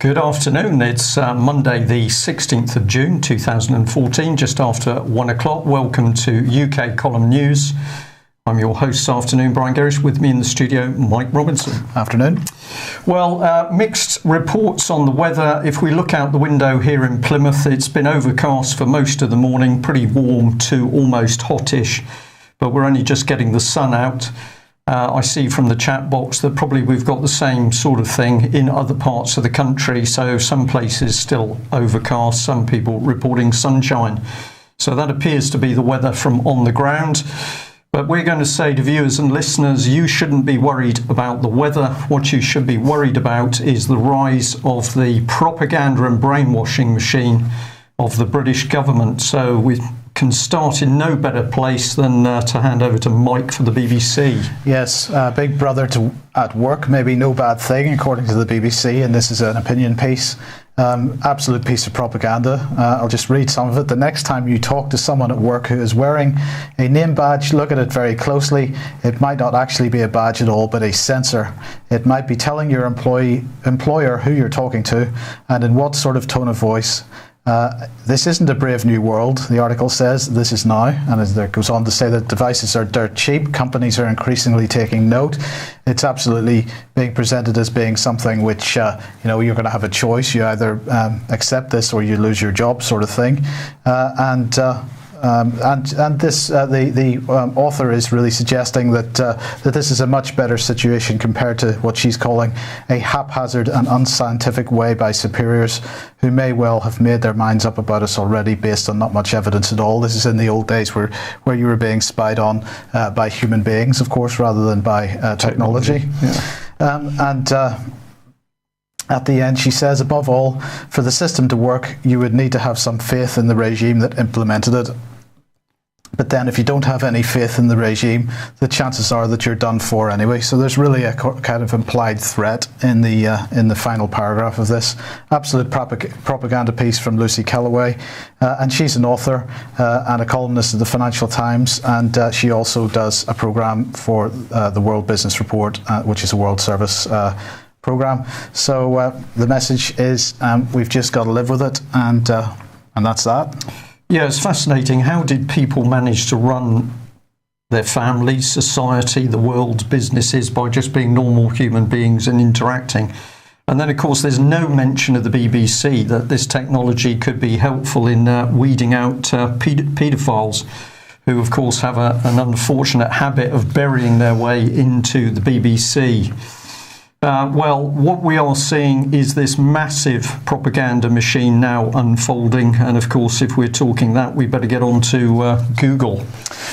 Good afternoon. It's Monday the 16th of June 2014, just after 1 o'clock. Welcome to UK Column News. I'm your host this afternoon, Brian Gerrish. With me in the studio, Mike Robinson. Afternoon. Well, mixed reports on the weather. If we look out the window here in Plymouth, it's been overcast for most of the morning, pretty warm to almost hottish, but we're only just getting the sun out. I see from the chat box that probably we've got the same sort of thing in other parts of the country. So some places still overcast, some people reporting sunshine. So that appears to be the weather from on the ground. But we're going to say to viewers and listeners, you shouldn't be worried about the weather. What you should be worried about is the rise of the propaganda and brainwashing machine of the British government. So we can start in no better place than to hand over to Mike for the BBC. Yes, Big Brother at work, maybe no bad thing according to the BBC, and this is an opinion piece. Absolute piece of propaganda. I'll just read some of it. The next time you talk to someone at work who is wearing a name badge, look at it very closely. It might not actually be a badge at all, but a sensor. It might be telling your employer who you're talking to and in what sort of tone of voice. This isn't a brave new world, the article says. This is now. And it goes on to say that devices are dirt cheap. Companies are increasingly taking note. It's absolutely being presented as being something which, you're going to have a choice. You either accept this or you lose your job, sort of thing. The author is really suggesting that this is a much better situation compared to what she's calling a haphazard and unscientific way by superiors who may well have made their minds up about us already based on not much evidence at all. This is in the old days where you were being spied on by human beings, of course, rather than by technology. Yeah. At the end, she says, above all, for the system to work, you would need to have some faith in the regime that implemented it. But then if you don't have any faith in the regime, the chances are that you're done for anyway. So there's really a kind of implied threat in the final paragraph of this. Absolute propaganda piece from Lucy Kellaway. And she's an author and a columnist of the Financial Times. And she also does a programme for the World Business Report, which is a World Service program. So the message is we've just got to live with it, and that's that. Yeah, it's fascinating. How did people manage to run their families, society, the world, businesses by just being normal human beings and interacting? And then, of course, there's no mention of the BBC that this technology could be helpful in weeding out paedophiles, who, of course, have an unfortunate habit of burying their way into the BBC. Well, what we are seeing is this massive propaganda machine now unfolding. And of course, if we're talking that, we better get on to Google.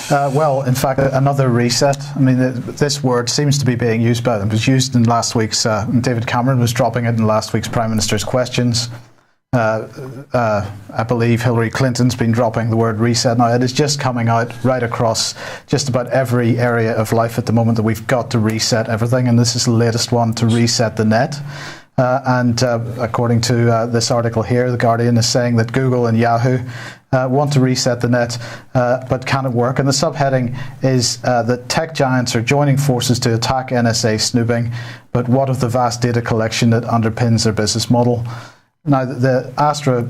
Well, in fact, another reset. I mean, this word seems to be being used by them. It was used in last week's, David Cameron was dropping it in last week's Prime Minister's Questions. I believe Hillary Clinton's been dropping the word reset. Now, it is just coming out right across just about every area of life at the moment that we've got to reset everything, and this is the latest one, to reset the net. According to this article here, The Guardian is saying that Google and Yahoo want to reset the net, but can it work? And the subheading is that tech giants are joining forces to attack NSA snooping, but what of the vast data collection that underpins their business model? Now, the Astra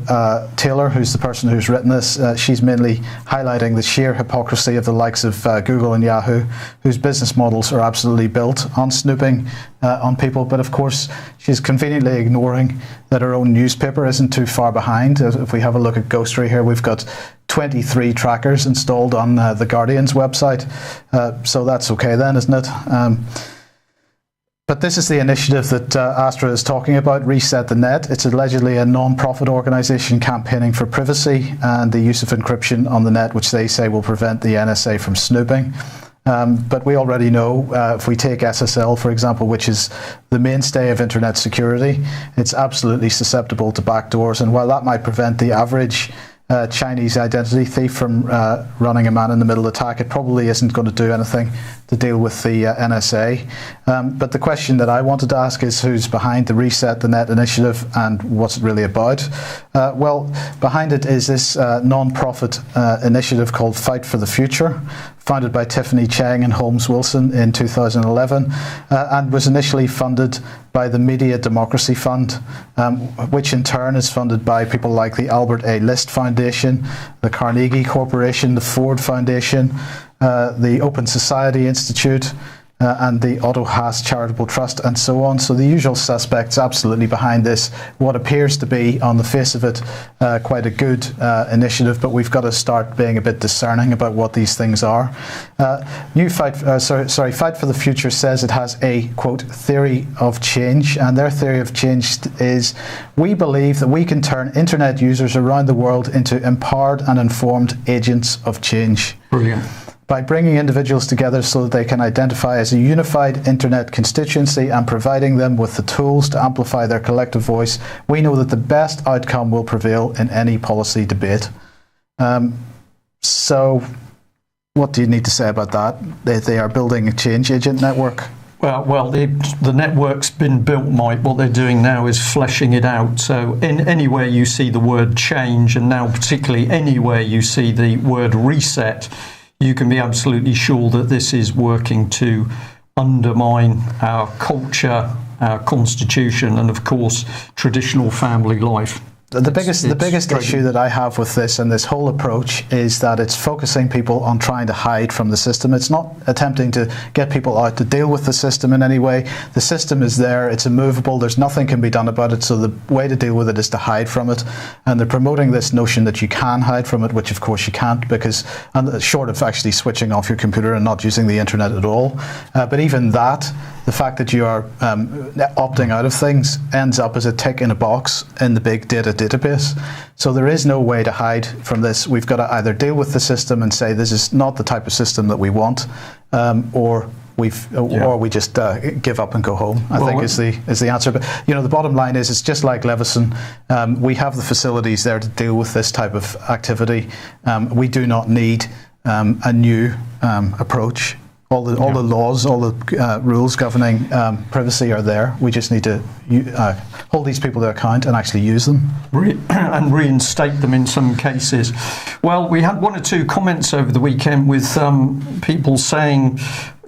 Taylor, who's the person who's written this, she's mainly highlighting the sheer hypocrisy of the likes of Google and Yahoo, whose business models are absolutely built on snooping on people. But of course, she's conveniently ignoring that her own newspaper isn't too far behind. If we have a look at Ghostery here, we've got 23 trackers installed on the Guardian's website. So that's okay then, isn't it? But this is the initiative that Astra is talking about, Reset the Net. It's allegedly a non-profit organisation campaigning for privacy and the use of encryption on the net, which they say will prevent the NSA from snooping. But we already know, if we take SSL, for example, which is the mainstay of internet security, it's absolutely susceptible to backdoors. And while that might prevent the average Chinese identity thief from running a man-in-the-middle attack, it probably isn't going to do anything to deal with the NSA. But the question that I wanted to ask is who's behind the Reset the Net initiative and what's it really about? Well, behind it is this non-profit initiative called Fight for the Future. founded by Tiffany Cheng and Holmes Wilson in 2011, and was initially funded by the Media Democracy Fund, which in turn is funded by people like the Albert A. List Foundation, the Carnegie Corporation, the Ford Foundation, the Open Society Institute, and the Otto Haas Charitable Trust, and so on. So the usual suspects absolutely behind this, what appears to be, on the face of it, quite a good initiative, but we've got to start being a bit discerning about what these things are. Fight for the Future says it has a, quote, theory of change, and their theory of change is, we believe that we can turn internet users around the world into empowered and informed agents of change. Brilliant. By bringing individuals together so that they can identify as a unified internet constituency and providing them with the tools to amplify their collective voice, we know that the best outcome will prevail in any policy debate. So what do you need to say about that? They are building a change agent network. Well, the network's been built, Mike. What they're doing now is fleshing it out. So anywhere you see the word change, and now particularly anywhere you see the word reset, you can be absolutely sure that this is working to undermine our culture, our constitution, and of course, traditional family life. The biggest issue that I have with this and this whole approach is that it's focusing people on trying to hide from the system. It's not attempting to get people out to deal with the system in any way. The system is there, it's immovable, there's nothing can be done about it, so the way to deal with it is to hide from it. And they're promoting this notion that you can hide from it, which of course you can't, because short of actually switching off your computer and not using the internet at all. But even that, the fact that you are opting out of things ends up as a tick in a box in the big data database. So there is no way to hide from this. We've got to either deal with the system and say this is not the type of system that we want, or we just give up and go home, I think is the answer. But the bottom line is, it's just like Leveson. We have the facilities there to deal with this type of activity. We do not need a new approach. All the laws, all the rules governing privacy are there. We just need to hold these people to account and actually use them. And reinstate them in some cases. Well, we had one or two comments over the weekend with people saying,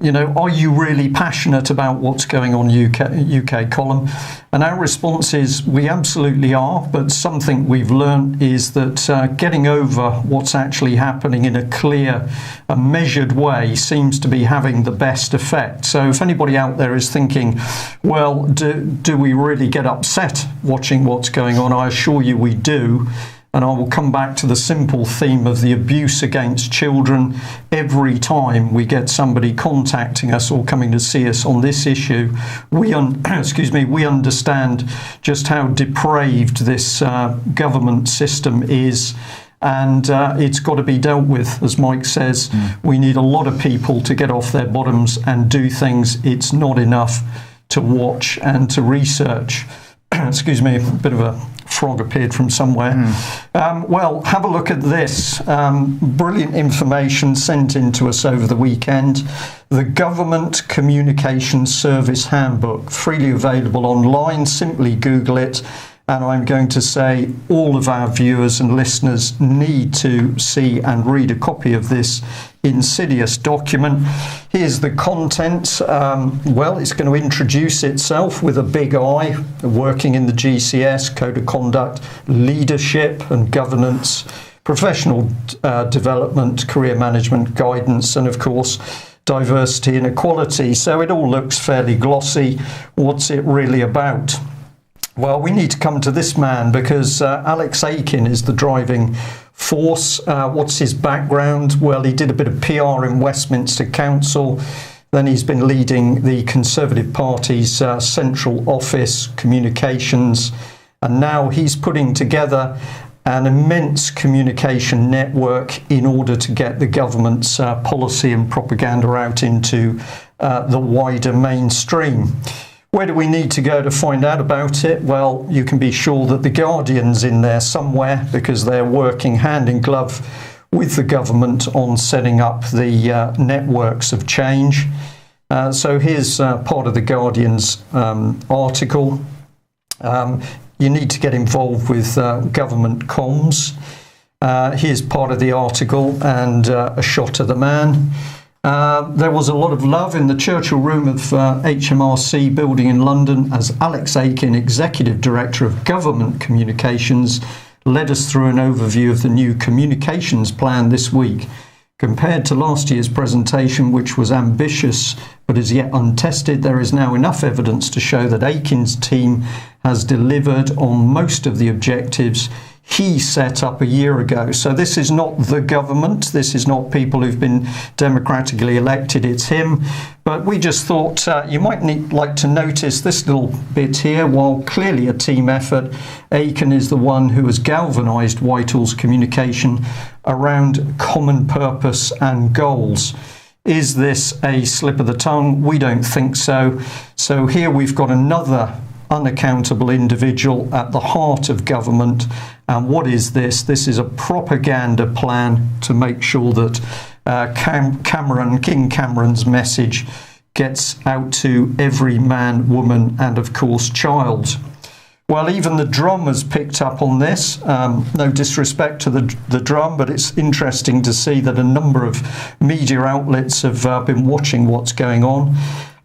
are you really passionate about what's going on UK column? And our response is, we absolutely are, but something we've learned is that getting over what's actually happening in a clear, a measured way seems to be having the best effect. So if anybody out there is thinking, well, do we really get upset watching what's going on? I assure you we do. And I will come back to the simple theme of the abuse against children. Every time we get somebody contacting us or coming to see us on this issue, we understand just how depraved this government system is. And it's got to be dealt with, as Mike says. We need a lot of people to get off their bottoms and do things. It's not enough to watch and to research. Excuse me, a bit of a frog appeared from somewhere. Well, have a look at this. Brilliant information sent in to us over the weekend. The Government Communications Service Handbook, freely available online. Simply Google it. And I'm going to say all of our viewers and listeners need to see and read a copy of this insidious document. Here's the content. It's going to introduce itself with a big I, working in the GCS, code of conduct, leadership and governance, professional development, career management, guidance, and of course, diversity and equality. So it all looks fairly glossy. What's it really about? Well, we need to come to this man because Alex Aiken is the driving force. What's his background? Well, he did a bit of PR in Westminster Council. Then he's been leading the Conservative Party's central office, communications. And now he's putting together an immense communication network in order to get the government's policy and propaganda out into the wider mainstream. Where do we need to go to find out about it? Well, you can be sure that The Guardian's in there somewhere because they're working hand in glove with the government on setting up the networks of change. So here's part of The Guardian's article. You need to get involved with government comms. Here's part of the article and a shot of the man. There was a lot of love in the Churchill Room of HMRC building in London as Alex Aiken, Executive Director of Government Communications, led us through an overview of the new communications plan this week. Compared to last year's presentation, which was ambitious but as yet untested, there is now enough evidence to show that Aiken's team has delivered on most of the objectives he set up a year ago. So this is not the government, this is not people who've been democratically elected, it's him. But we just thought you might like to notice this little bit here. While clearly a team effort, Aiken is the one who has galvanised Whitehall's communication around common purpose and goals. Is this a slip of the tongue? We don't think so. So here we've got another unaccountable individual at the heart of government. And what is this? This is a propaganda plan to make sure that King Cameron's message gets out to every man, woman, and of course child. Well, even the drum has picked up on this. No disrespect to the drum, but it's interesting to see that a number of media outlets have been watching what's going on.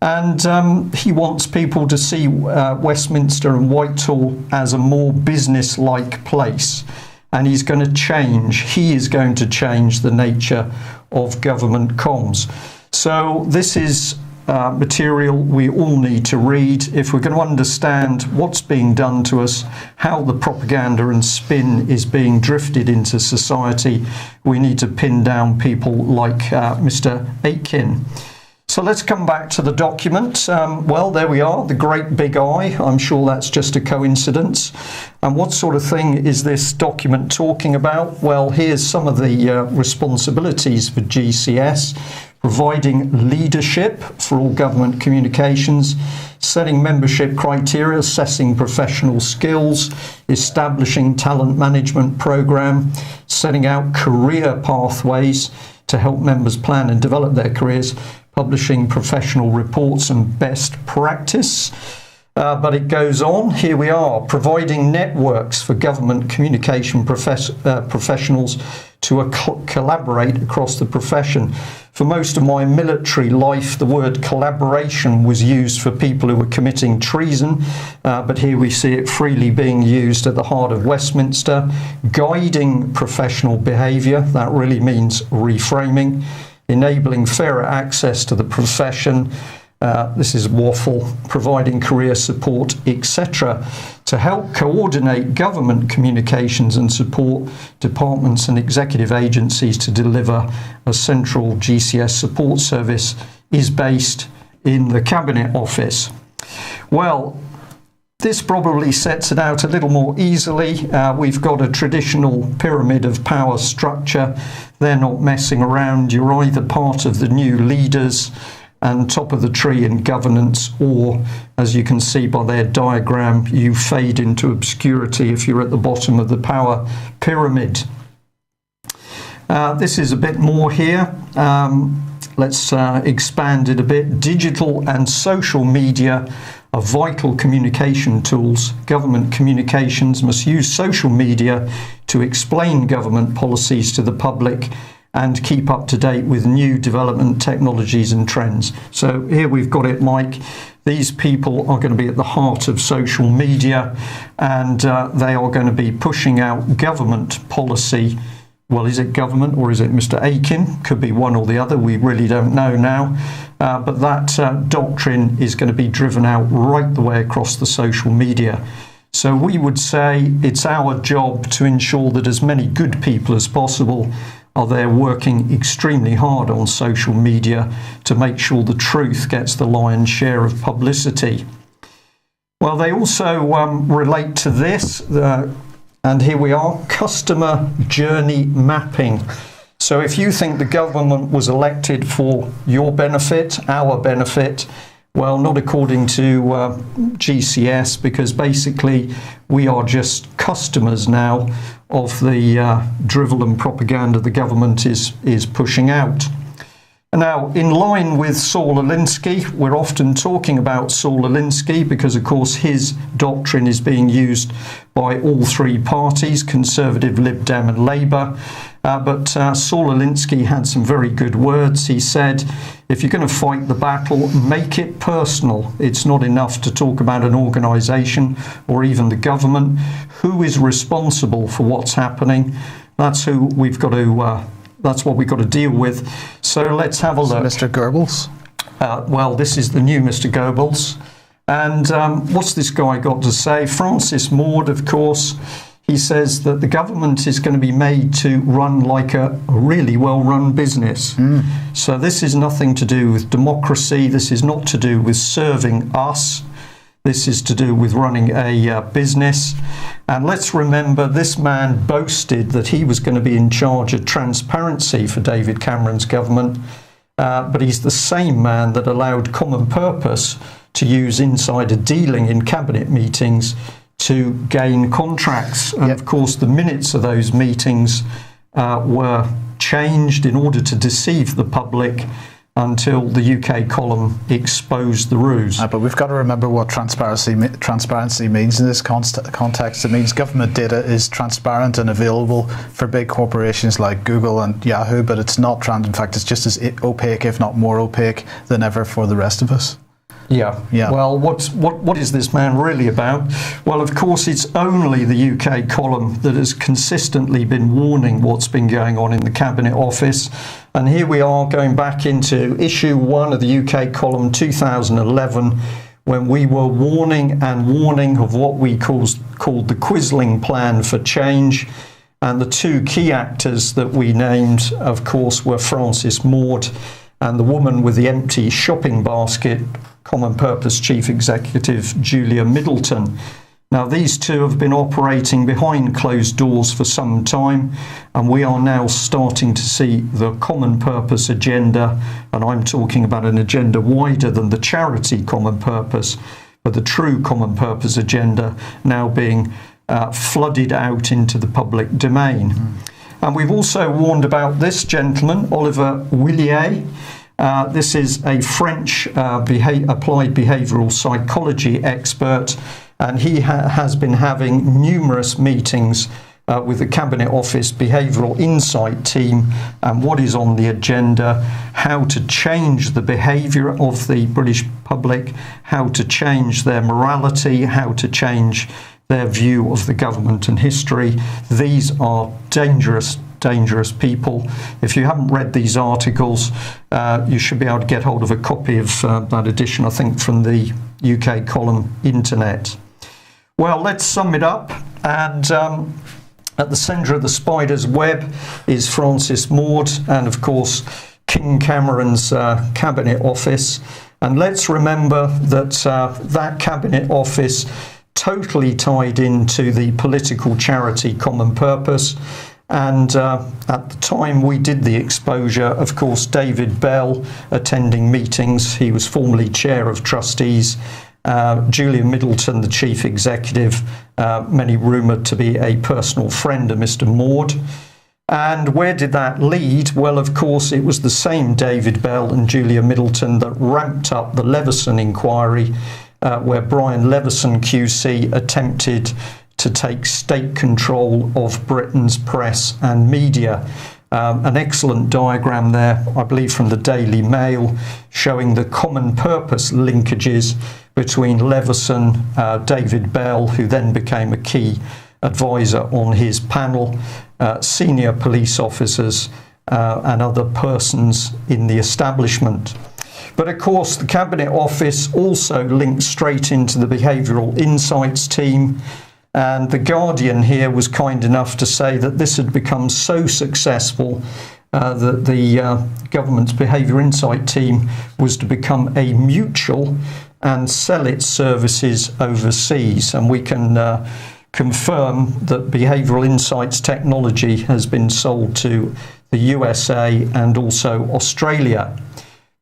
And he wants people to see Westminster and Whitehall as a more business-like place. And he's going to change. He is going to change the nature of government comms. So this is material we all need to read if we're going to understand what's being done to us, how the propaganda and spin is being drifted into society. We need to pin down people like Mr. Aiken. So let's come back to the document. Well, there we are, the great big I. I'm sure that's just a coincidence. And what sort of thing is this document talking about? Well, here's some of the responsibilities for GCS: providing leadership for all government communications, setting membership criteria, assessing professional skills, establishing talent management program, setting out career pathways to help members plan and develop their careers, publishing professional reports and best practice. But it goes on. Here we are, providing networks for government communication professionals to collaborate across the profession. For most of my military life, the word collaboration was used for people who were committing treason, but here we see it freely being used at the heart of Westminster. Guiding professional behaviour, that really means reframing. Enabling fairer access to the profession, this is waffle, providing career support, etc., to help coordinate government communications and support departments and executive agencies to deliver a central GCS support service is based in the Cabinet Office. Well, this probably sets it out a little more easily. We've got a traditional pyramid of power structure. They're not messing around. You're either part of the new leaders and top of the tree in governance, or, as you can see by their diagram, you fade into obscurity if you're at the bottom of the power pyramid. This is a bit more here. Let's expand it a bit. Digital and social media are vital communication tools. Government communications must use social media to explain government policies to the public and keep up to date with new development technologies and trends. So here we've got it, Mike. These people are going to be at the heart of social media, and they are going to be pushing out government policy. Well, is it government or is it Mr. Aiken? Could be one or the other. We really don't know now. But that doctrine is going to be driven out right the way across the social media. So we would say it's our job to ensure that as many good people as possible are there working extremely hard on social media to make sure the truth gets the lion's share of publicity. Well, they also relate to this, and here we are, customer journey mapping. So if you think the government was elected for your benefit, our benefit, well, not according to GCS, because basically we are just customers now of the drivel and propaganda the government is pushing out. Now, in line with Saul Alinsky, we're often talking about Saul Alinsky because, of course, his doctrine is being used by all three parties, Conservative, Lib Dem and Labour. But Saul Alinsky had some very good words. He said, if you're going to fight the battle, make it personal. It's not enough to talk about an organisation or even the government. Who is responsible for what's happening? That's who we've got to... That's what we've got to deal with. So let's have a look. Mr. Goebbels? Well, this is the new Mr. Goebbels. And what's this guy got to say? Francis Maude, of course, he says that the government is going to be made to run like a really well-run business. So this is nothing to do with democracy. This is not to do with serving us. This is to do with running a business. And let's remember, this man boasted that he was going to be in charge of transparency for David Cameron's government. But he's the same man that allowed Common Purpose to use insider dealing in cabinet meetings to gain contracts. And of course, the minutes of those meetings were changed in order to deceive the public until the UK column exposed the ruse. But we've got to remember what transparency means in this context. It means government data is transparent and available for big corporations like Google and Yahoo, but it's not in fact, it's just as opaque, if not more opaque, than ever for the rest of us. Yeah. Well, what is this man really about? Well, of course, it's only the UK column that has consistently been warning what's been going on in the Cabinet Office. And here we are going back into issue 1 of the UK column 2011, when we were warning of what we called the Quisling Plan for Change. And the two key actors that we named, of course, were Francis Maude and the woman with the empty shopping basket, Common Purpose Chief Executive Julia Middleton. Now, these two have been operating behind closed doors for some time, and we are now starting to see the Common Purpose agenda, and I'm talking about an agenda wider than the charity Common Purpose, but the true Common Purpose agenda now being flooded out into the public domain. And we've also warned about this gentleman, Oliver Willier. This is a French applied behavioural psychology expert, and he has been having numerous meetings with the Cabinet Office Behavioural Insight team. And what is on the agenda? How to change the behaviour of the British public, how to change their morality, how to change their view of the government and history. These are dangerous people. If you haven't read these articles, you should be able to get hold of a copy of that edition, I think, from the UK column Internet. Well, let's sum it up. And at the centre of the spider's web is Francis Maude and, of course, King Cameron's Cabinet Office. And let's remember that that Cabinet Office totally tied into the political charity Common Purpose. And at the time we did the exposure, of course, David Bell attending meetings. He was formerly chair of trustees. Julia Middleton, the chief executive, many rumoured to be a personal friend of Mr. Maude. And where did that lead? Well, of course, it was the same David Bell and Julia Middleton that ramped up the Leveson inquiry, where Brian Leveson QC attempted to take state control of Britain's press and media. An excellent diagram there, I believe from the Daily Mail, showing the Common Purpose linkages between Leveson, David Bell, who then became a key advisor on his panel, senior police officers and other persons in the establishment. But of course, the Cabinet Office also linked straight into the Behavioural Insights team. And The Guardian here was kind enough to say that this had become so successful that the government's Behaviour Insight team was to become a mutual and sell its services overseas. And we can confirm that Behavioural Insights technology has been sold to the USA and also Australia.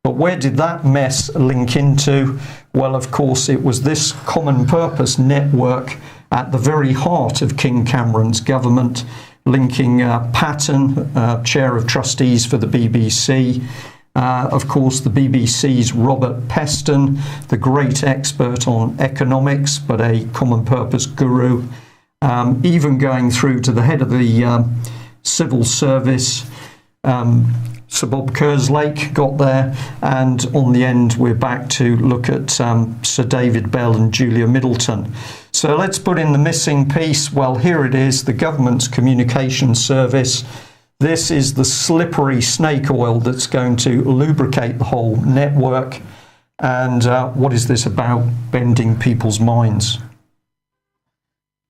But where did that mess link into? Well, of course, it was this Common Purpose network at the very heart of King Cameron's government, linking Patton, chair of trustees for the BBC, Of course, the BBC's Robert Peston, the great expert on economics, but a common purpose guru, even going through to the head of the civil service, Sir Bob Kerslake got there, and on the end we're back to look at Sir David Bell and Julia Middleton. So let's put in the missing piece. Well, here it is, the government's communication service. This is the slippery snake oil that's going to lubricate the whole network. And what is this about? Bending people's minds.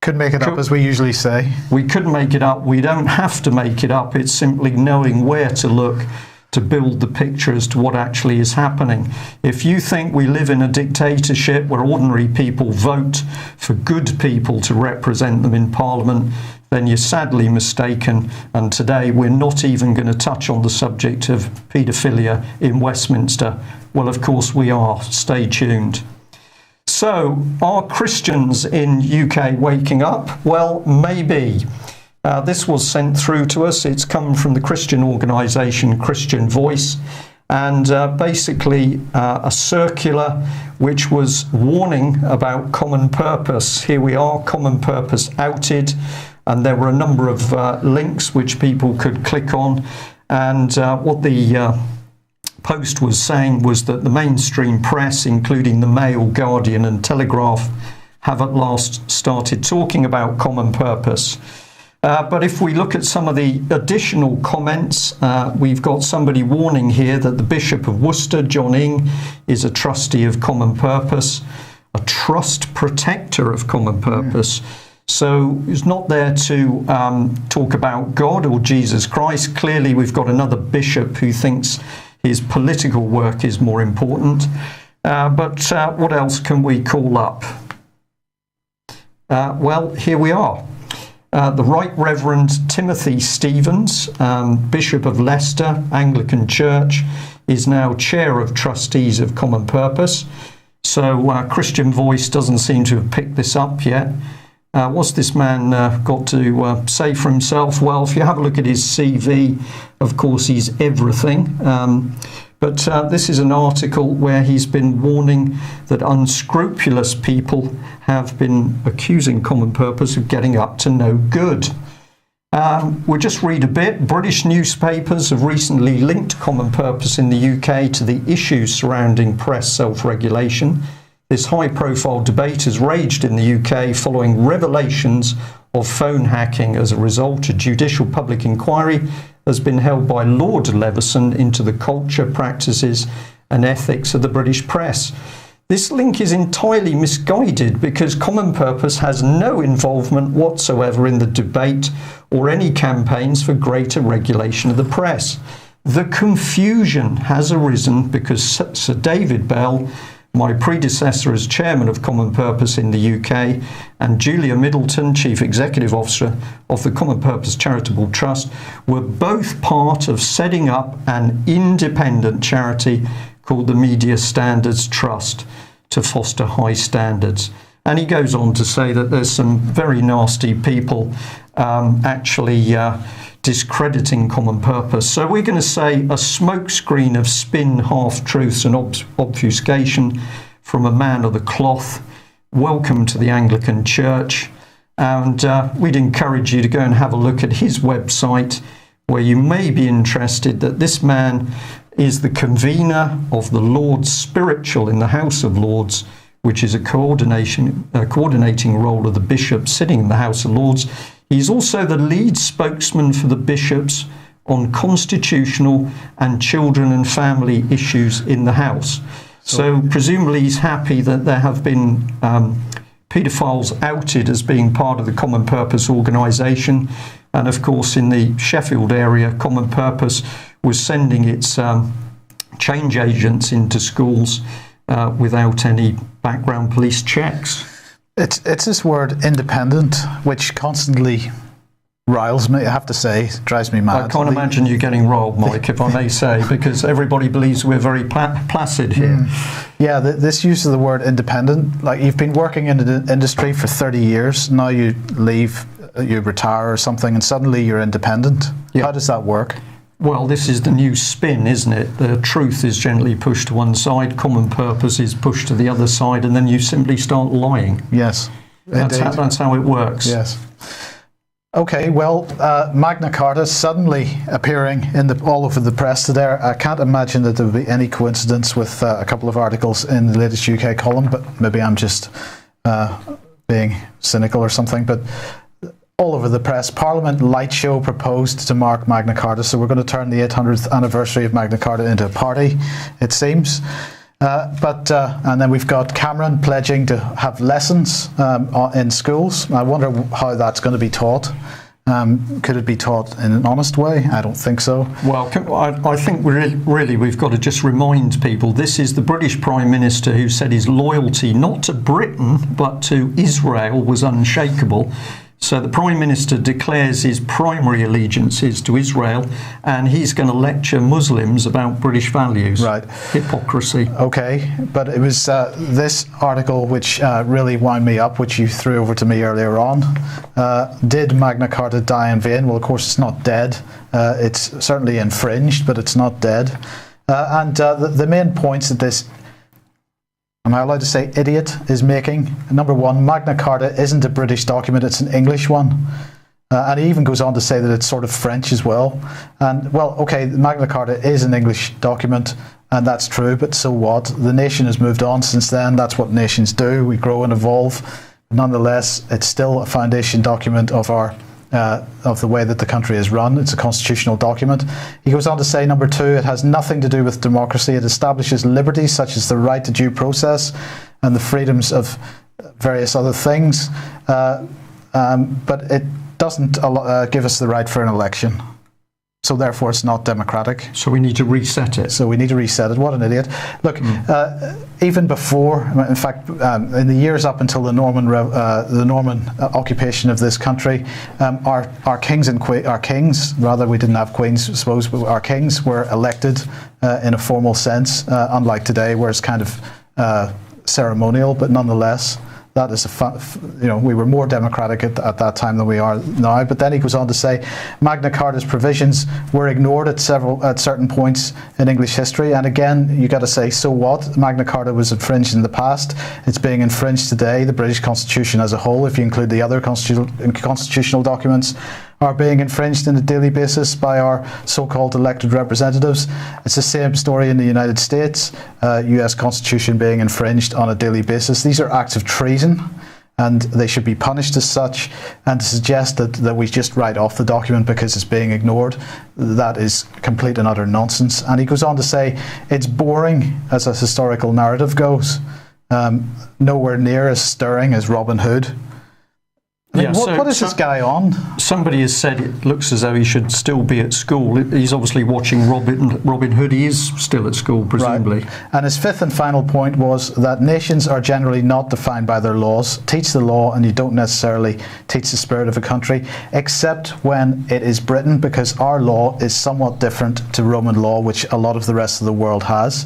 Could make it up, as we usually say. We could make it up. We don't have to make it up. It's simply knowing where to look to build the picture as to what actually is happening. If you think we live in a dictatorship where ordinary people vote for good people to represent them in Parliament, then you're sadly mistaken. And today we're not even going to touch on the subject of paedophilia in Westminster. Well, of course we are. Stay tuned. So, are Christians in UK waking up? Well, maybe. This was sent through to us. It's come from the Christian organisation Christian Voice, and basically a circular which was warning about common purpose. Here we are, common purpose outed, and there were a number of links which people could click on, and what the Post was saying was that the mainstream press, including the Mail, Guardian and Telegraph, have at last started talking about common purpose. But if we look at some of the additional comments, we've got somebody warning here that the Bishop of Worcester, John Ing, is a trustee of common purpose, a trust protector of common purpose. So he's not there to talk about God or Jesus Christ. Clearly, we've got another bishop who thinks his political work is more important. But what else can we call up? Well, here we are. The Right Reverend Timothy Stevens, Bishop of Leicester, Anglican Church, is now Chair of Trustees of Common Purpose. So Christian Voice doesn't seem to have picked this up yet. What's this man got to say for himself? Well, if you have a look at his CV, of course, he's everything. But this is an article where he's been warning that unscrupulous people have been accusing Common Purpose of getting up to no good. We'll just read a bit. British newspapers have recently linked Common Purpose in the UK to the issues surrounding press self-regulation. This high-profile debate has raged in the UK following revelations of phone hacking. As a result, a judicial public inquiry has been held by Lord Leveson into the culture, practices and ethics of the British press. This link is entirely misguided because Common Purpose has no involvement whatsoever in the debate or any campaigns for greater regulation of the press. The confusion has arisen because Sir David Bell, my predecessor as chairman of Common Purpose in the UK, and Julia Middleton, Chief Executive Officer of the Common Purpose Charitable Trust, were both part of setting up an independent charity called the Media Standards Trust to foster high standards. And he goes on to say that there's some very nasty people actually discrediting Common Purpose. So we're going to say a smokescreen of spin, half-truths and obfuscation from a man of the cloth. Welcome to the Anglican Church. And we'd encourage you to go and have a look at his website, where you may be interested that this man is the convener of the Lords Spiritual in the House of Lords, which is a coordinating role of the bishop sitting in the House of Lords. He's also the lead spokesman for the bishops on constitutional and children and family issues in the House. So presumably he's happy that there have been paedophiles outed as being part of the Common Purpose organisation. And of course, in the Sheffield area, Common Purpose was sending its change agents into schools without any background police checks. It's this word independent, which constantly riles me, I have to say, drives me mad. I can't imagine you getting riled, Mike, if I may say, because everybody believes we're very placid here. Yeah, this use of the word independent, like you've been working in the industry for 30 years, now you leave, you retire or something, and suddenly you're independent. Yeah. How does that work? Well, this is the new spin, isn't it? The truth is gently pushed to one side, common purpose is pushed to the other side, and then you simply start lying. Yes, that's how it works. Yes. Okay, well, Magna Carta suddenly appearing all over the press today. I can't imagine that there would be any coincidence with a couple of articles in the latest UK column, but maybe I'm just being cynical or something. But all over the press, Parliament light show proposed to mark Magna Carta. So we're going to turn the 800th anniversary of Magna Carta into a party, it seems. And then we've got Cameron pledging to have lessons in schools. I wonder how that's going to be taught. Could it be taught in an honest way? I don't think so. Well, I think we've got to just remind people this is the British Prime Minister who said his loyalty not to Britain but to Israel was unshakable. So the Prime Minister declares his primary allegiance is to Israel, and he's going to lecture Muslims about British values. Right. Hypocrisy. Okay, but it was this article which really wound me up, which you threw over to me earlier on. Did Magna Carta die in vain? Well, of course, it's not dead. It's certainly infringed, but it's not dead. And the main points that this, am I allowed to say idiot, is making? Number one, Magna Carta isn't a British document, it's an English one. And he even goes on to say that it's sort of French as well. And, well, okay, Magna Carta is an English document, and that's true, but so what? The nation has moved on since then. That's what nations do. We grow and evolve. Nonetheless, it's still a foundation document of the way that the country is run. It's a constitutional document. He goes on to say, number two, it has nothing to do with democracy. It establishes liberties such as the right to due process and the freedoms of various other things, but it doesn't give us the right for an election. So therefore it's not democratic. So we need to reset it. What an idiot. Look, even before, in fact, in the years up until the Norman occupation of this country, our kings we didn't have queens, I suppose, but our kings were elected in a formal sense, unlike today, where it's kind of ceremonial, but nonetheless, that is we were more democratic at that time than we are now. But then he goes on to say, Magna Carta's provisions were ignored at certain points in English history. And again, you got to say, so what? Magna Carta was infringed in the past. It's being infringed today. The British Constitution as a whole, if you include the other constitutional documents, are being infringed on a daily basis by our so-called elected representatives. It's the same story in the United States, US Constitution being infringed on a daily basis. These are acts of treason, and they should be punished as such. And to suggest that we just write off the document because it's being ignored, that is complete and utter nonsense. And he goes on to say, it's boring as a historical narrative goes, nowhere near as stirring as Robin Hood. What is this guy on? Somebody has said it looks as though he should still be at school. He's obviously watching Robin Hood. He is still at school, presumably. Right. And his fifth and final point was that nations are generally not defined by their laws. Teach the law and you don't necessarily teach the spirit of a country, except when it is Britain, because our law is somewhat different to Roman law, which a lot of the rest of the world has.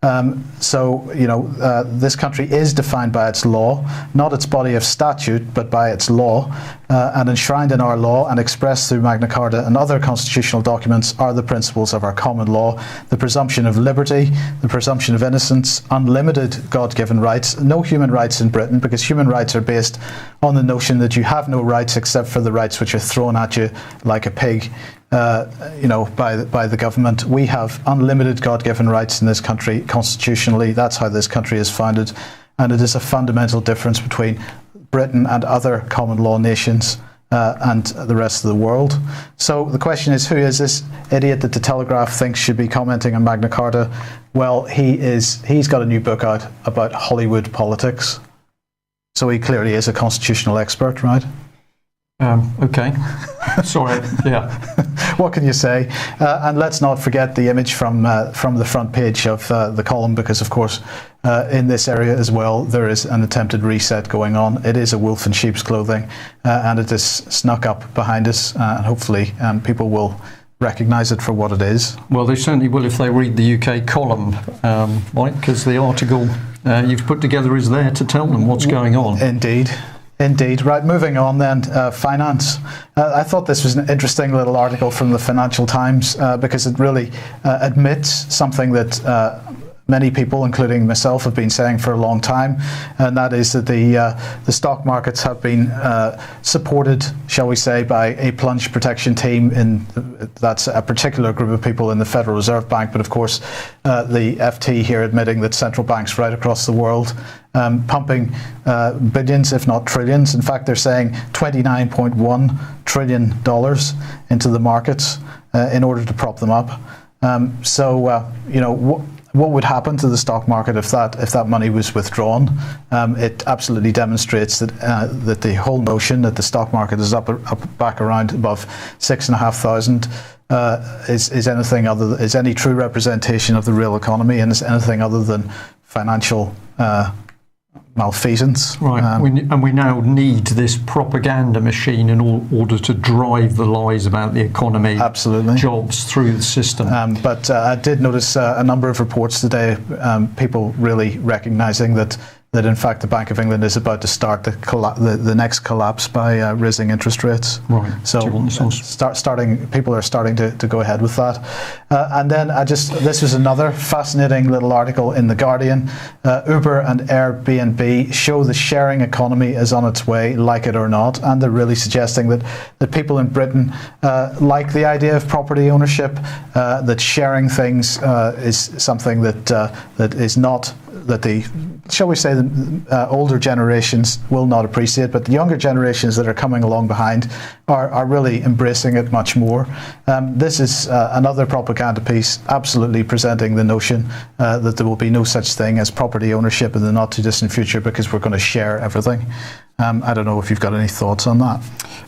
This country is defined by its law, not its body of statute, but by its law, and enshrined in our law and expressed through Magna Carta and other constitutional documents are the principles of our common law: the presumption of liberty, the presumption of innocence, unlimited God-given rights, no human rights in Britain, because human rights are based on the notion that you have no rights except for the rights which are thrown at you like a pig. By the government. We have unlimited God-given rights in this country constitutionally. That's how this country is founded, and it is a fundamental difference between Britain and other common law nations and the rest of the world. So the question is, who is this idiot that the Telegraph thinks should be commenting on Magna Carta? Well, he's got a new book out about Hollywood politics, so he clearly is a constitutional expert, right? Okay. Sorry. Yeah. What can you say? And let's not forget the image from the front page of the column, because, of course, in this area as well, there is an attempted reset going on. It is a wolf in sheep's clothing, and it is snuck up behind us, and hopefully people will recognise it for what it is. Well, they certainly will if they read the UK column, Mike, because the article you've put together is there to tell them what's going on. Indeed. Indeed. Right, moving on then, finance. I thought this was an interesting little article from the Financial Times because it really admits something that many people, including myself, have been saying for a long time, and that is that the stock markets have been supported, shall we say, by a plunge protection team. That's a particular group of people in the Federal Reserve Bank, but of course the FT here admitting that central banks right across the world pumping billions, if not trillions. In fact, they're saying $29.1 trillion into the markets in order to prop them up. What would happen to the stock market if that money was withdrawn? It absolutely demonstrates that the whole notion that the stock market is up back around above 6,500 is any true representation of the real economy, and is anything other than financial malfeasance. Right, we now need this propaganda machine in order to drive the lies about the economy, absolutely, jobs through the system. But I did notice a number of reports today, people really recognising that in fact the Bank of England is about to start the next collapse by raising interest rates. Right. So people are starting to go ahead with that. And then this was another fascinating little article in The Guardian. Uber and Airbnb show the sharing economy is on its way, like it or not, and they're really suggesting that people in Britain like the idea of property ownership, that sharing things is something that is not, that shall we say, the older generations will not appreciate, but the younger generations that are coming along behind are really embracing it much more. This is another propaganda piece, absolutely presenting the notion that there will be no such thing as property ownership in the not too distant future because we're going to share everything. I don't know if you've got any thoughts on that.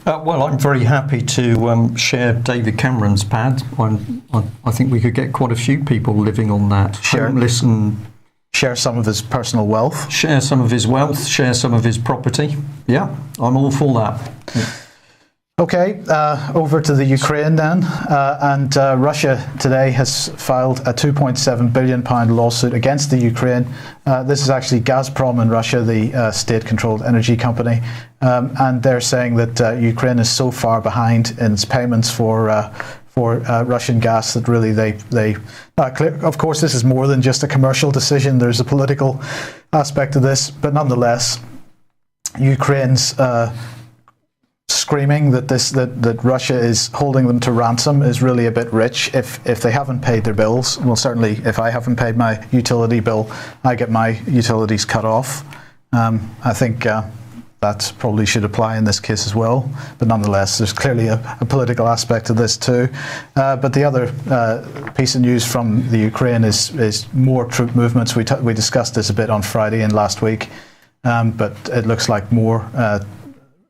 Well, I'm very happy to share David Cameron's pad. I think we could get quite a few people living on that. Homeless and share some of his personal wealth. Share some of his wealth, share some of his property. Yeah, I'm all for that. Yeah. Okay, over to the Ukraine then. And Russia today has filed a £2.7 billion lawsuit against the Ukraine. This is actually Gazprom in Russia, the state-controlled energy company. And they're saying that Ukraine is so far behind in its payments for Russian gas that really they of course this is more than just a commercial decision. There's a political aspect to this, but nonetheless Ukraine's screaming that Russia is holding them to ransom is really a bit rich. If they haven't paid their bills, well, certainly if I haven't paid my utility bill, I get my utilities cut off. I think that probably should apply in this case as well. But nonetheless, there's clearly a political aspect to this too. But the other piece of news from the Ukraine is more troop movements. We discussed this a bit on Friday and last week, but it looks like more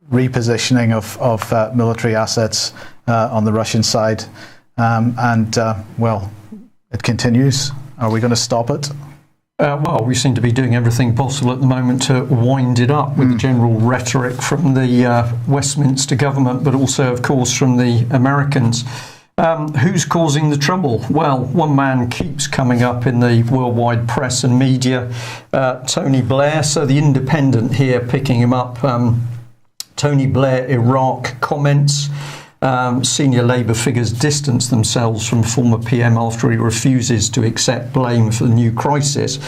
repositioning of military assets on the Russian side. Well, it continues. Are we going to stop it? Well, we seem to be doing everything possible at the moment to wind it up with the general rhetoric from the Westminster government, but also, of course, from the Americans. Who's causing the trouble? Well, one man keeps coming up in the worldwide press and media, Tony Blair. So the Independent here picking him up. Tony Blair, Iraq comments. Senior Labour figures distance themselves from former PM after he refuses to accept blame for the new crisis.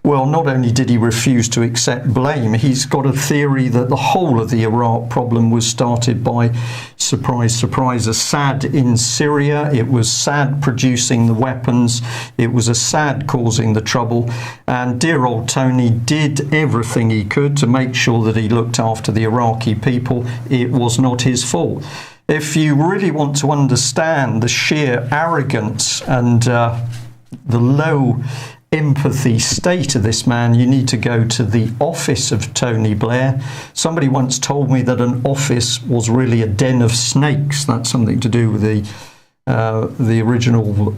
Well, not only did he refuse to accept blame, he's got a theory that the whole of the Iraq problem was started by, surprise, surprise, Assad in Syria. It was Assad producing the weapons. It was Assad causing the trouble. And dear old Tony did everything he could to make sure that he looked after the Iraqi people. It was not his fault. If you really want to understand the sheer arrogance and the low empathy state of this man, you need to go to the office of Tony Blair. Somebody once told me that an office was really a den of snakes. That's something to do with the original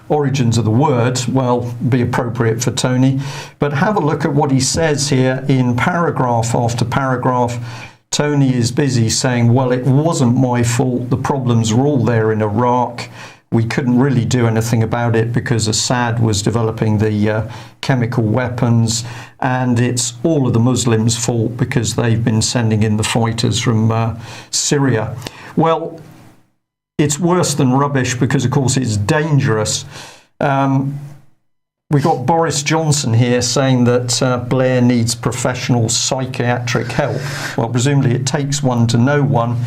origins of the word. Well, be appropriate for Tony. But have a look at what he says here in paragraph after paragraph. Tony is busy saying, well, it wasn't my fault. The problems were all there in Iraq. we couldn't really do anything about it because Assad was developing the chemical weapons, and it's all of the Muslims' fault because they've been sending in the fighters from Syria. Well, it's worse than rubbish because, of course, it's dangerous. We've got Boris Johnson here saying that Blair needs professional psychiatric help. Well, presumably it takes one to know one,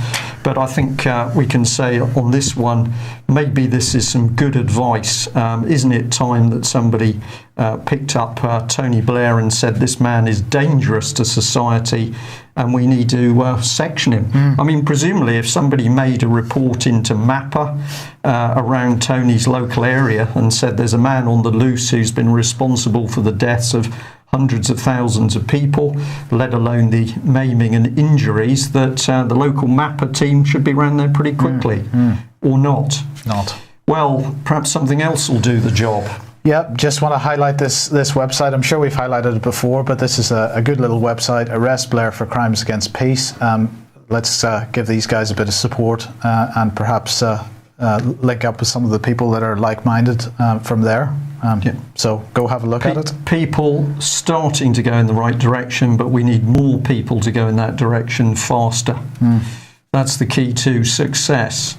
but I think we can say on this one, maybe this is some good advice. Isn't it time that somebody picked up Tony Blair and said this man is dangerous to society and we need to section him? I mean, presumably if somebody made a report into MAPA around Tony's local area and said there's a man on the loose who's been responsible for the deaths of hundreds of thousands of people, let alone the maiming and injuries, that the local MAPA team should be around there pretty quickly. Or not. Well, perhaps something else will do the job. Yeah, just want to highlight this website. I'm sure we've highlighted it before, but this is a good little website, Arrest Blair for Crimes Against Peace. Let's give these guys a bit of support and perhaps link up with some of the people that are like-minded from there. So go have a look at it. People starting to go in the right direction, but we need more people to go in that direction faster. That's the key to success.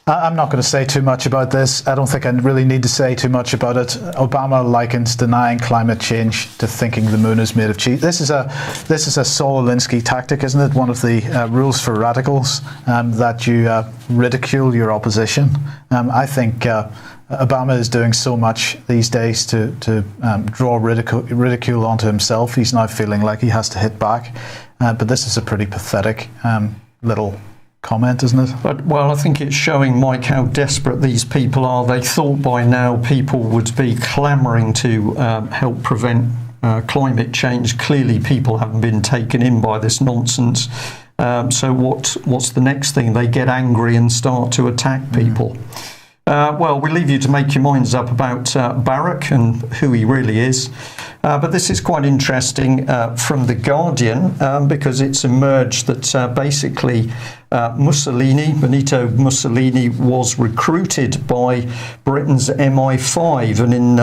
I'm not going to say too much about this. I don't think I really need to say too much about it. Obama likens denying climate change to thinking the moon is made of cheese. This is a Saul Alinsky tactic, isn't it? One of the rules for radicals, that you ridicule your opposition. I think Obama is doing so much these days to draw ridicule onto himself. He's now feeling like he has to hit back. But this is a pretty pathetic little comment, isn't it? But, well, I think it's showing, Mike, how desperate these people are. They thought by now people would be clamouring to help prevent climate change. Clearly people haven't been taken in by this nonsense. So what's the next thing? They get angry and start to attack people. Well, we leave you to make your minds up about Barak and who he really is. But this is quite interesting from The Guardian because it's emerged that basically Benito Mussolini was recruited by Britain's MI5, and in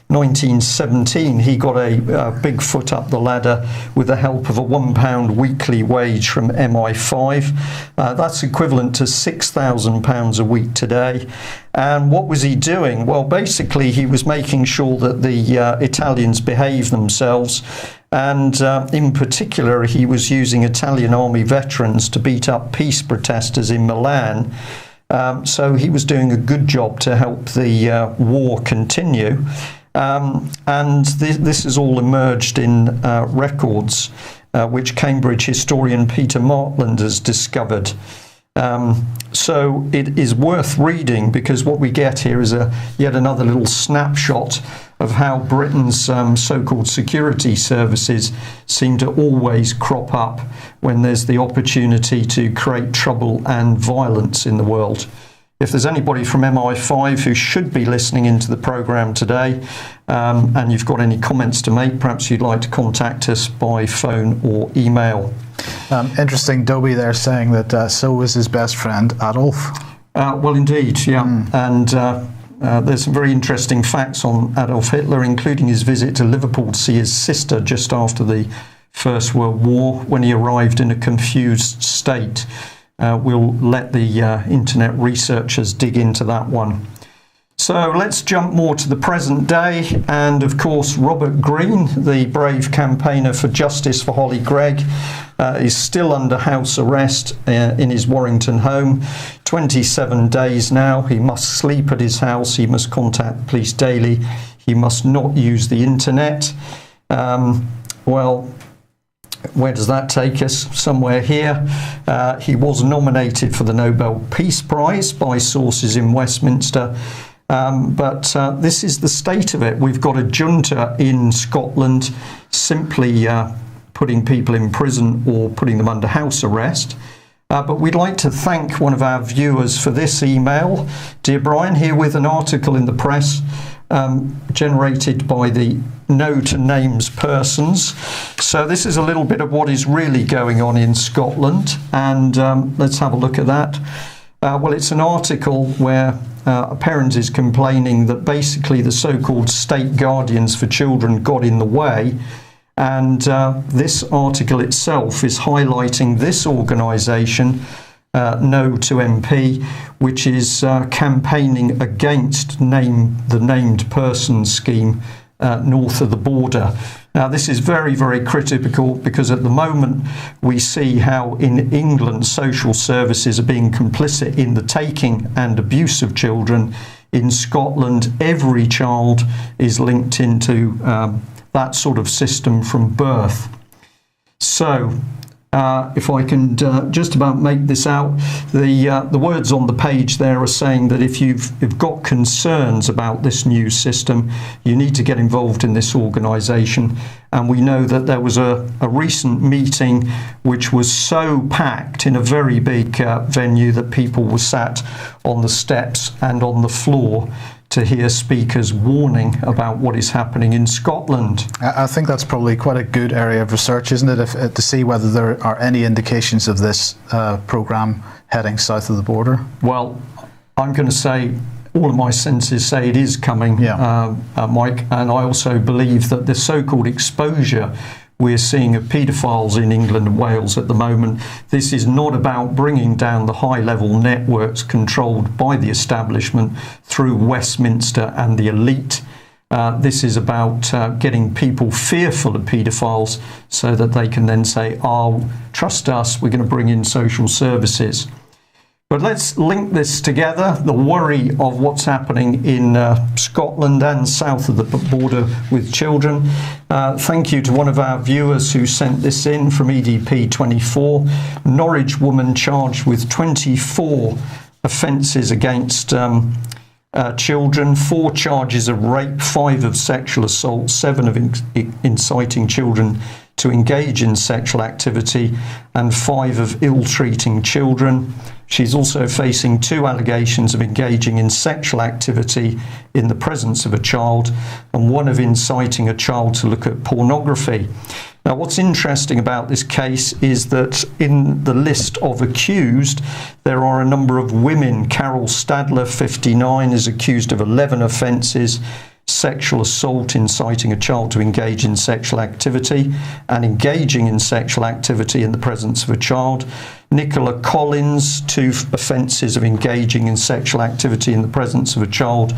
1917 he got a big foot up the ladder with the help of a £1 weekly wage from MI5. That's equivalent to £6,000 a week today. And what was he doing? Well, basically he was making sure that the Italians behaved themselves, and in particular he was using Italian army veterans to beat up peace protesters in Milan. So he was doing a good job to help the war continue. And this has all emerged in records which Cambridge historian Peter Martland has discovered. So it is worth reading, because what we get here is yet another little snapshot of how Britain's so-called security services seem to always crop up when there's the opportunity to create trouble and violence in the world. If there's anybody from MI5 who should be listening into the programme today, and you've got any comments to make, perhaps you'd like to contact us by phone or email. Interesting, Dobie there saying that so was his best friend Adolf. Well, indeed, yeah. And there's some very interesting facts on Adolf Hitler, including his visit to Liverpool to see his sister just after the First World War, when he arrived in a confused state. We'll let the internet researchers dig into that one. So let's jump more to the present day, and of course Robert Greene, the brave campaigner for justice for Holly Gregg, is still under house arrest in his Warrington home. 27 days now. He must sleep at his house, he must contact police daily, he must not use the internet. Well, where does that take us? Somewhere here. He was nominated for the Nobel Peace Prize by sources in Westminster. But this is the state of it. We've got a junta in Scotland simply putting people in prison or putting them under house arrest. But we'd like to thank one of our viewers for this email. Dear Brian, here with an article in the press generated by the No to Names persons. So this is a little bit of what is really going on in Scotland, and let's have a look at that. Well, it's an article where a parent is complaining that basically the so-called state guardians for children got in the way. And this article itself is highlighting this organisation, No to MP, which is campaigning against the named person scheme north of the border. Now, this is very, very critical because at the moment we see how in England social services are being complicit in the taking and abuse of children. In Scotland, every child is linked into that sort of system from birth. So, if I can just about make this out, the words on the page there are saying that if you've got concerns about this new system, you need to get involved in this organisation. And we know that there was a recent meeting which was so packed in a very big venue that people were sat on the steps and on the floor to hear speakers warning about what is happening in Scotland. I think that's probably quite a good area of research, isn't it, to see whether there are any indications of this programme heading south of the border? Well, I'm going to say all of my senses say it is coming, Mike, and I also believe that the so-called exposure we're seeing of paedophiles in England and Wales at the moment, this is not about bringing down the high-level networks controlled by the establishment through Westminster and the elite. This is about getting people fearful of paedophiles so that they can then say, oh, trust us, we're going to bring in social services. But let's link this together, the worry of what's happening in Scotland and south of the border with children. Thank you to one of our viewers who sent this in from EDP24. Norwich woman charged with 24 offences against children, 4 charges of rape, 5 of sexual assault, 7 of inciting children to engage in sexual activity, and 5 of ill-treating children. She's also facing 2 allegations of engaging in sexual activity in the presence of a child and 1 of inciting a child to look at pornography. Now, what's interesting about this case is that in the list of accused, there are a number of women. Carol Stadler, 59, is accused of 11 offences. Sexual assault, inciting a child to engage in sexual activity, and engaging in sexual activity in the presence of a child. Nicola Collins, 2 offences of engaging in sexual activity in the presence of a child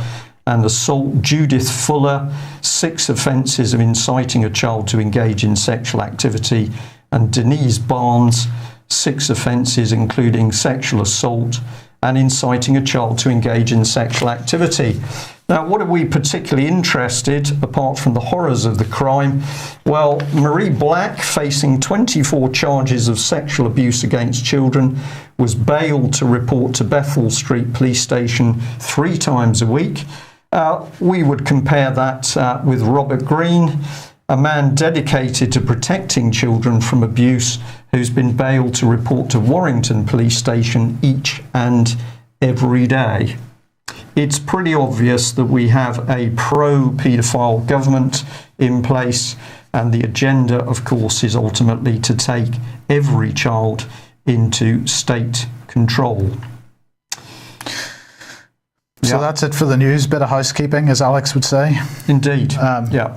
and assault. Judith Fuller, 6 offences of inciting a child to engage in sexual activity. And Denise Barnes, 6 offences including sexual assault and inciting a child to engage in sexual activity. Now, what are we particularly interested, apart from the horrors of the crime? Well, Marie Black, facing 24 charges of sexual abuse against children, was bailed to report to Bethel Street Police Station 3 times a week. We would compare that with Robert Green, a man dedicated to protecting children from abuse, who's been bailed to report to Warrington Police Station each and every day. It's pretty obvious that we have a pro-paedophile government in place, and the agenda, of course, is ultimately to take every child into state control. So that's it for the news. Bit of housekeeping, as Alex would say. Indeed.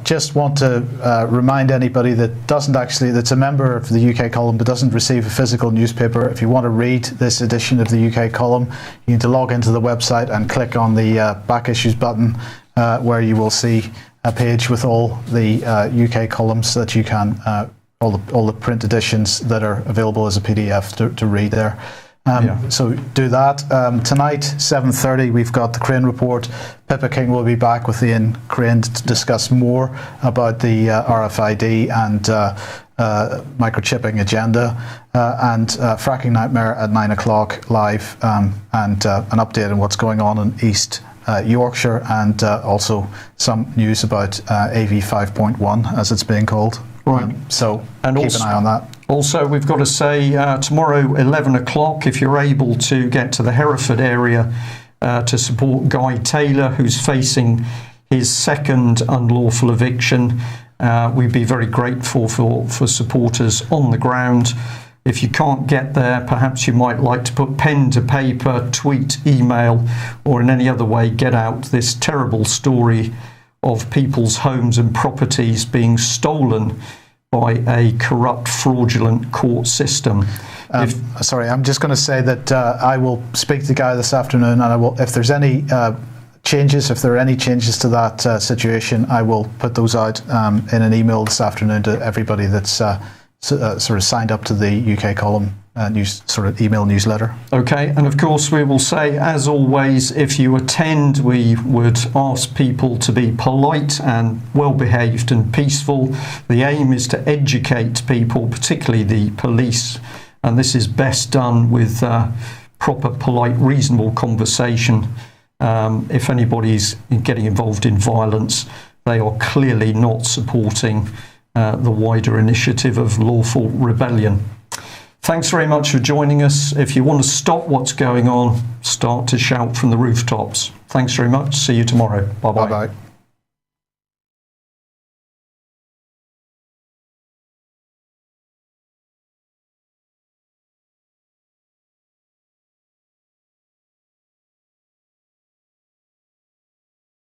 Just want to remind anybody that's a member of the UK Column but doesn't receive a physical newspaper. If you want to read this edition of the UK Column, you need to log into the website and click on the back issues button, where you will see a page with all the UK columns that you can, all the print editions that are available as a PDF to read there. So do that. Tonight, 7:30, we've got the Crane Report. Pippa King will be back with Ian Crane to discuss more about the RFID and microchipping agenda, and Fracking Nightmare at 9 o'clock live, and an update on what's going on in East Yorkshire, and also some news about AV 5.1, as it's being called. Right. So keep an eye on that. Also, we've got to say tomorrow, 11 o'clock, if you're able to get to the Hereford area to support Guy Taylor, who's facing his 2nd unlawful eviction, we'd be very grateful for supporters on the ground. If you can't get there, perhaps you might like to put pen to paper, tweet, email, or in any other way get out this terrible story of people's homes and properties being stolen by a corrupt, fraudulent court system. Sorry, I'm just going to say that I will speak to Guy this afternoon, and I will, if there's any changes, if there are any changes to that situation, I will put those out in an email this afternoon to everybody that's sort of signed up to the UK Column news sort of email newsletter. Okay, and of course we will say, as always, if you attend, we would ask people to be polite and well-behaved and peaceful. The aim is to educate people, particularly the police, and this is best done with proper, polite, reasonable conversation. If anybody's getting involved in violence, they are clearly not supporting the wider initiative of lawful rebellion. Thanks very much for joining us. If you want to stop what's going on, start to shout from the rooftops. Thanks very much. See you tomorrow. Bye-bye. Bye-bye.